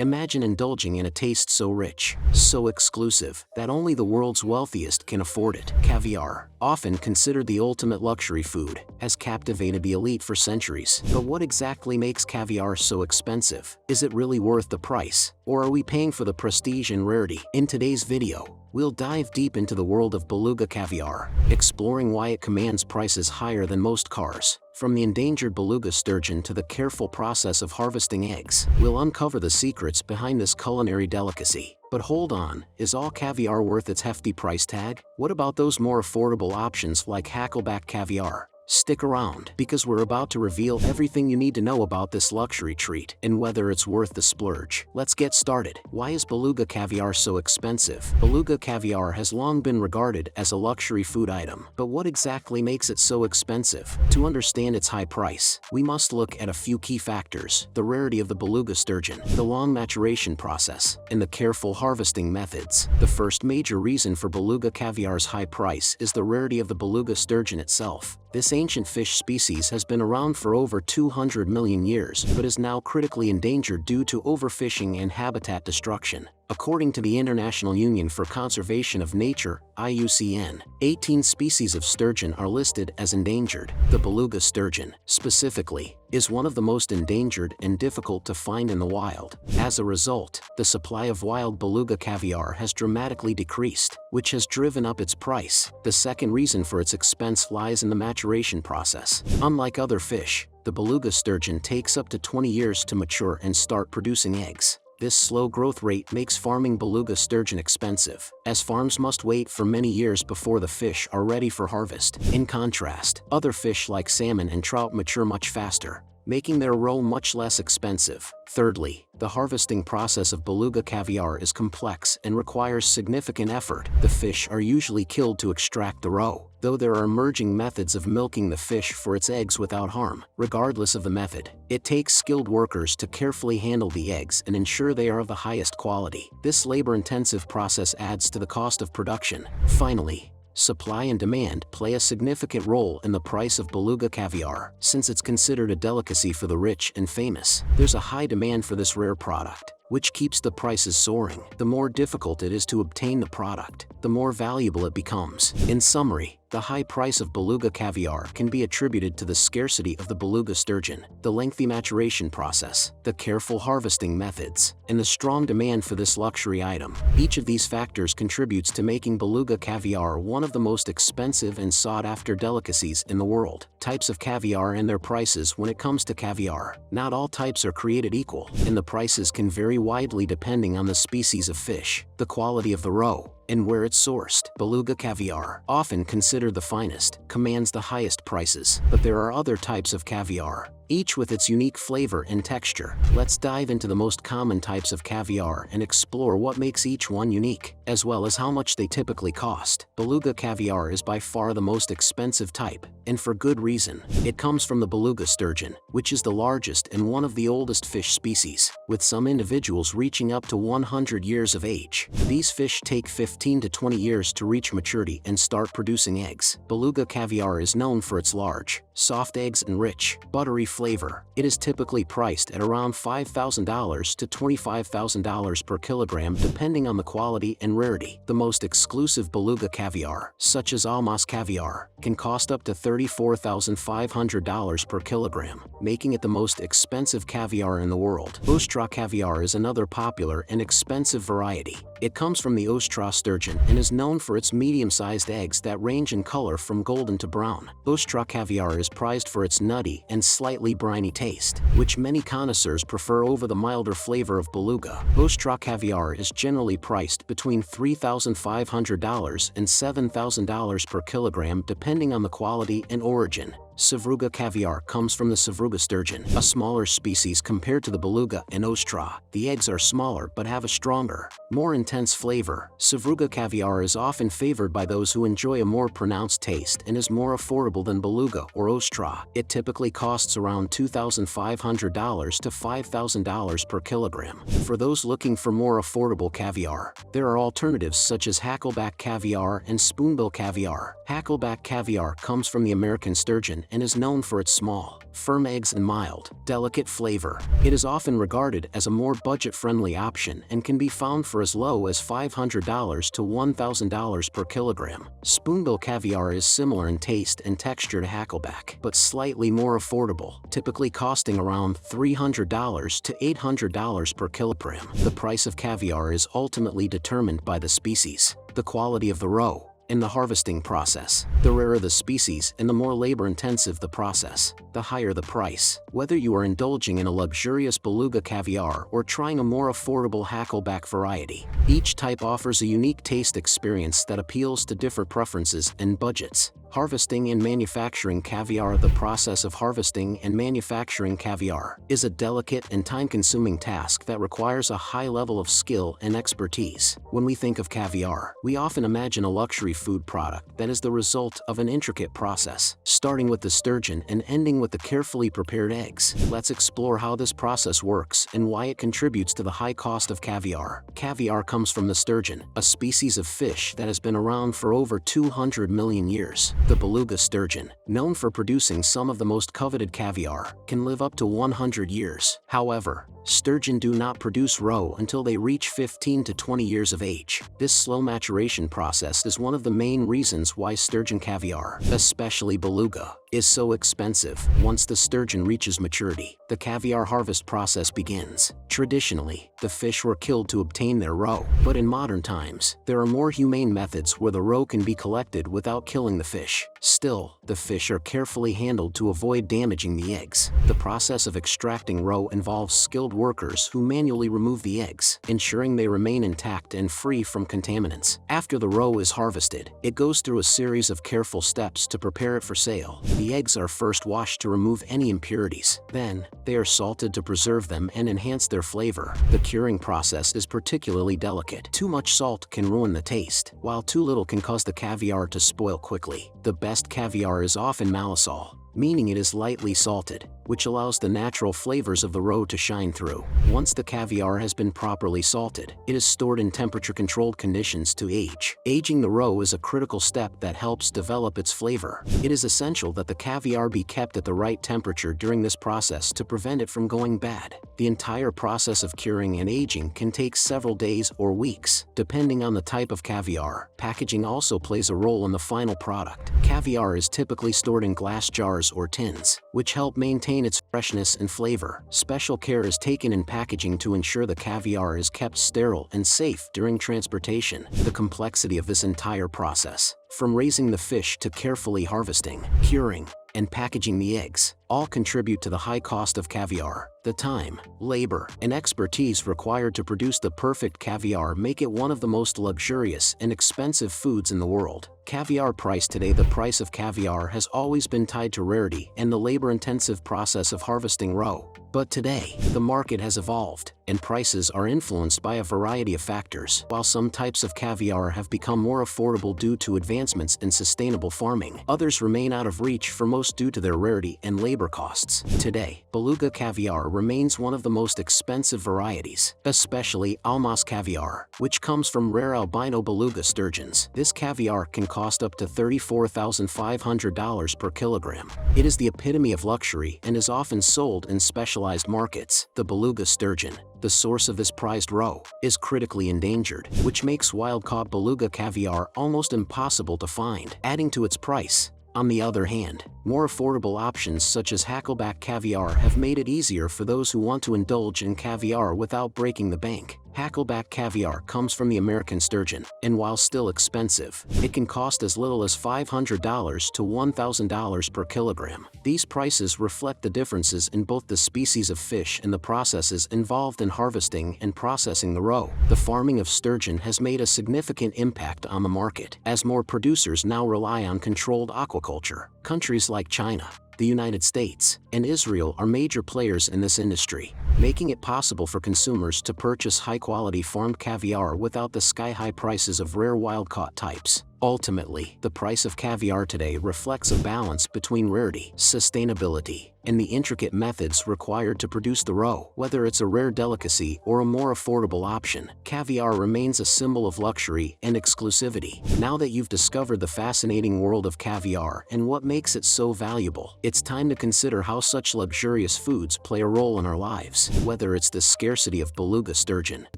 Imagine indulging in a taste so rich, so exclusive, that only the world's wealthiest can afford it. Caviar, often considered the ultimate luxury food, has captivated the elite for centuries. But what exactly makes caviar so expensive? Is it really worth the price? Or are we paying for the prestige and rarity? In today's video, we'll dive deep into the world of beluga caviar, exploring why it commands prices higher than most cars. From the endangered beluga sturgeon to the careful process of harvesting eggs, we'll uncover the secrets behind this culinary delicacy. But hold on, is all caviar worth its hefty price tag? What about those more affordable options like Hackleback caviar? Stick around, because we're about to reveal everything you need to know about this luxury treat and whether it's worth the splurge. Let's get started. Why is beluga caviar so expensive? Beluga caviar has long been regarded as a luxury food item, but what exactly makes it so expensive? To understand its high price, we must look at a few key factors: the rarity of the beluga sturgeon, the long maturation process, and the careful harvesting methods. The first major reason for beluga caviar's high price is the rarity of the beluga sturgeon itself. This ancient fish species has been around for over 200 million years, but is now critically endangered due to overfishing and habitat destruction. According to the International Union for Conservation of Nature, IUCN, 18 species of sturgeon are listed as endangered. The beluga sturgeon, specifically, is one of the most endangered and difficult to find in the wild. As a result, the supply of wild beluga caviar has dramatically decreased, which has driven up its price. The second reason for its expense lies in the maturation process. Unlike other fish, the beluga sturgeon takes up to 20 years to mature and start producing eggs. This slow growth rate makes farming beluga sturgeon expensive, as farms must wait for many years before the fish are ready for harvest. In contrast, other fish like salmon and trout mature much faster, making their roe much less expensive. Thirdly, the harvesting process of beluga caviar is complex and requires significant effort. The fish are usually killed to extract the roe, though there are emerging methods of milking the fish for its eggs without harm. Regardless of the method, it takes skilled workers to carefully handle the eggs and ensure they are of the highest quality. This labor-intensive process adds to the cost of production. Finally, supply and demand play a significant role in the price of beluga caviar. Since it's considered a delicacy for the rich and famous, there's a high demand for this rare product, which keeps the prices soaring. The more difficult it is to obtain the product, the more valuable it becomes. In summary, the high price of beluga caviar can be attributed to the scarcity of the beluga sturgeon, the lengthy maturation process, the careful harvesting methods, and the strong demand for this luxury item. Each of these factors contributes to making beluga caviar one of the most expensive and sought-after delicacies in the world. Types of caviar and their prices. When it comes to caviar, not all types are created equal, and the prices can vary widely depending on the species of fish, the quality of the roe, and where it's sourced. Beluga caviar, often considered the finest, commands the highest prices, but there are other types of caviar, each with its unique flavor and texture. Let's dive into the most common types of caviar and explore what makes each one unique, as well as how much they typically cost. Beluga caviar is by far the most expensive type, and for good reason. It comes from the beluga sturgeon, which is the largest and one of the oldest fish species, with some individuals reaching up to 100 years of age. These fish take 15 to 20 years to reach maturity and start producing eggs. Beluga caviar is known for its large, soft eggs and rich, buttery flavor. It is typically priced at around $5,000 to $25,000 per kilogram depending on the quality and rarity. The most exclusive beluga caviar, such as almas caviar, can cost up to $34,500 per kilogram, making it the most expensive caviar in the world. Ostra caviar is another popular and expensive variety. It comes from the Ostra sturgeon and is known for its medium-sized eggs that range in color from golden to brown. Ostra caviar is prized for its nutty and slightly briny taste, which many connoisseurs prefer over the milder flavor of beluga. Ostra caviar is generally priced between $3,500 and $7,000 per kilogram depending on the quality and origin. Sevruga caviar comes from the Sevruga sturgeon, a smaller species compared to the beluga and ostra. The eggs are smaller but have a stronger, more intense flavor. Sevruga caviar is often favored by those who enjoy a more pronounced taste and is more affordable than beluga or ostra. It typically costs around $2,500 to $5,000 per kilogram. For those looking for more affordable caviar, there are alternatives such as Hackleback caviar and spoonbill caviar. Hackleback caviar comes from the American sturgeon sturgeon and is known for its small, firm eggs and mild, delicate flavor. It is often regarded as a more budget-friendly option and can be found for as low as $500 to $1,000 per kilogram. Spoonbill caviar is similar in taste and texture to Hackleback, but slightly more affordable, typically costing around $300 to $800 per kilogram. The price of caviar is ultimately determined by the species, the quality of the roe, and the harvesting process. The rarer the species and the more labor-intensive the process, the higher the price. Whether you are indulging in a luxurious Beluga caviar or trying a more affordable Hackleback variety, each type offers a unique taste experience that appeals to different preferences and budgets. Harvesting and manufacturing caviar. The process of harvesting and manufacturing caviar is a delicate and time-consuming task that requires a high level of skill and expertise. When we think of caviar, we often imagine a luxury food product that is the result of an intricate process, starting with the sturgeon and ending with the carefully prepared eggs. Let's explore how this process works and why it contributes to the high cost of caviar. Caviar comes from the sturgeon, a species of fish that has been around for over 200 million years. The beluga sturgeon, known for producing some of the most coveted caviar, can live up to 100 years. However, sturgeon do not produce roe until they reach 15 to 20 years of age. This slow maturation process is one of the main reasons why sturgeon caviar, especially beluga, is so expensive. Once the sturgeon reaches maturity, the caviar harvest process begins. Traditionally, the fish were killed to obtain their roe, but in modern times, there are more humane methods where the roe can be collected without killing the fish. Still, the fish are carefully handled to avoid damaging the eggs. The process of extracting roe involves skilled workers who manually remove the eggs, ensuring they remain intact and free from contaminants. After the roe is harvested, it goes through a series of careful steps to prepare it for sale. The eggs are first washed to remove any impurities. Then, they are salted to preserve them and enhance their flavor. The curing process is particularly delicate. Too much salt can ruin the taste, while too little can cause the caviar to spoil quickly. The best caviar is often Malasol, meaning it is lightly salted, which allows the natural flavors of the roe to shine through. Once the caviar has been properly salted, it is stored in temperature-controlled conditions to age. Aging the roe is a critical step that helps develop its flavor. It is essential that the caviar be kept at the right temperature during this process to prevent it from going bad. The entire process of curing and aging can take several days or weeks, depending on the type of caviar. Packaging also plays a role in the final product. Caviar is typically stored in glass jars or tins, which help maintain its freshness and flavor. Special care is taken in packaging to ensure the caviar is kept sterile and safe during transportation. The complexity of this entire process, from raising the fish to carefully harvesting, curing, and packaging the eggs, all contribute to the high cost of caviar. The time, labor, and expertise required to produce the perfect caviar make it one of the most luxurious and expensive foods in the world. Caviar price. Today, the price of caviar has always been tied to rarity and the labor-intensive process of harvesting roe. But today, the market has evolved, and prices are influenced by a variety of factors. While some types of caviar have become more affordable due to advancements in sustainable farming, others remain out of reach for most due to their rarity and labor costs. Today, beluga caviar remains one of the most expensive varieties, especially almas caviar, which comes from rare albino beluga sturgeons. This caviar can cost up to $34,500 per kilogram. It is the epitome of luxury and is often sold in specialized markets. The beluga sturgeon, the source of this prized roe, is critically endangered, which makes wild-caught beluga caviar almost impossible to find, adding to its price. On the other hand, more affordable options such as Hackleback caviar have made it easier for those who want to indulge in caviar without breaking the bank. Hackleback caviar comes from the American sturgeon, and while still expensive, it can cost as little as $500 to $1,000 per kilogram. These prices reflect the differences in both the species of fish and the processes involved in harvesting and processing the roe. The farming of sturgeon has made a significant impact on the market, as more producers now rely on controlled aquaculture. Countries like China, the United States, and Israel are major players in this industry, making it possible for consumers to purchase high-quality farmed caviar without the sky-high prices of rare wild-caught types. Ultimately, the price of caviar today reflects a balance between rarity, sustainability, and the intricate methods required to produce the roe. Whether it's a rare delicacy or a more affordable option, caviar remains a symbol of luxury and exclusivity. Now that you've discovered the fascinating world of caviar and what makes it so valuable, it's time to consider how such luxurious foods play a role in our lives. Whether it's the scarcity of beluga sturgeon, the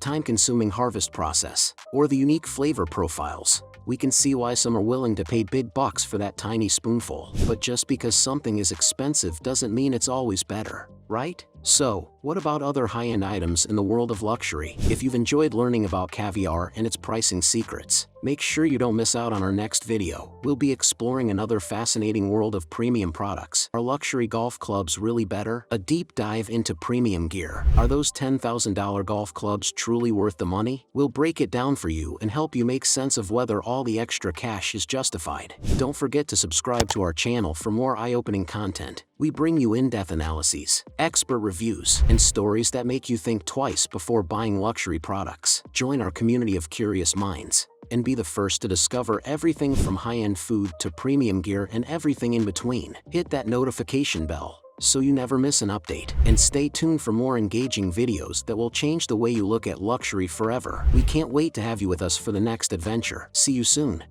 time-consuming harvest process, or the unique flavor profiles, we can see why some are willing to pay big bucks for that tiny spoonful. But just because something is expensive doesn't mean it's always better, right? So, what about other high-end items in the world of luxury? If you've enjoyed learning about caviar and its pricing secrets, make sure you don't miss out on our next video. We'll be exploring another fascinating world of premium products. Are luxury golf clubs really better? A deep dive into premium gear. Are those $10,000 golf clubs truly worth the money? We'll break it down for you and help you make sense of whether all the extra cash is justified. Don't forget to subscribe to our channel for more eye-opening content. We bring you in-depth analyses, expert reviews, and stories that make you think twice before buying luxury products. Join our community of curious minds and be the first to discover everything from high-end food to premium gear and everything in between. Hit that notification bell so you never miss an update, and stay tuned for more engaging videos that will change the way you look at luxury forever. We can't wait to have you with us for the next adventure. See you soon.